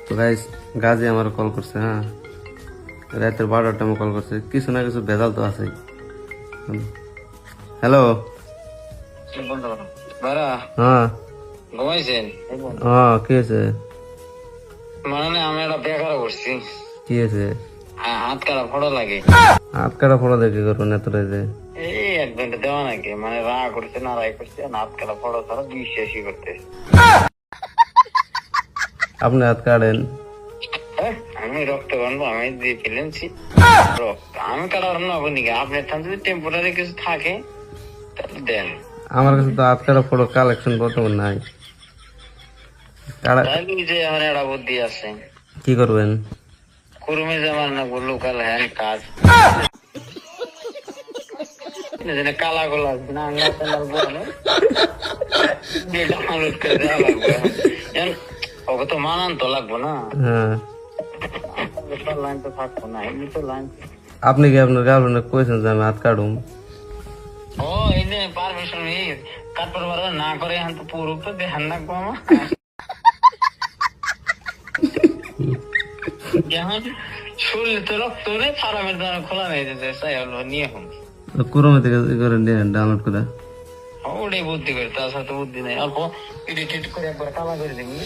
তো গাইস গাজী আমার কল করছে, হ্যাঁ রাতের 12টার টাইমে কল করছে, কিছু না কিছু ভেজাল তো আছে। হ্যালো, হ্যাঁ ঘুমাইছেন? হ্যাঁ কি হয়েছে? মানে আমি একটা বেকার করছি, কি হয়েছে? হাত কাটা ফটো লাগে। হাত কাটা ফোড়া দেখে করবেন এত রাইতে? এই 1 ঘন্টা দেওয়া নাকি, মানে রাগ করছে না রাগ করছে, হাত কাটা ফটো ছাড়া বিশ্বাসই করতে। আপনি হাত কাটেন? আমি রক্ত বানবো, আমি দিয়ে ফেলেছি রক্ত, আমি কাটা না আপনি আপনার ঠান যদি টেম্পোরারি কিছু থাকে তাহলে দেন। আমার কাছে তো হাত কাটা ফোড়া কালেকশন বর্তমান নাই। তাহলে যে আমার একটা বুদ্ধি আছে, কি করবেন? কুরুমে জামার না লোকাল হ্যান্ড কাজ কালা গোলা না ডাউনলোড করে দেওয়া লাগবে, ওকে তো মানান তো লাগবো না, হ্যাঁ লাইন তো থাকবো না, এমনি তো লাইন। আপনি কি আপনার গার্লফ্রেন্ড কইছেন যে আমি হাত কাটুম? ও এই যে পারমিশন কাটবার না করে এখন তো পুরো তো দেখান লাগবো আমার, এখন শরীর তো রক্ত নেই, ফার্মের দ্বারা খোলা নেই যে চাই হলো নিয়ে এখন কুরমে থেকে করে ডাউনলোড করে ওটাই বুদ্ধি করে, তার সাথে বুদ্ধি নেই, অল্প এডিট করে একবার কালা করে দিবি।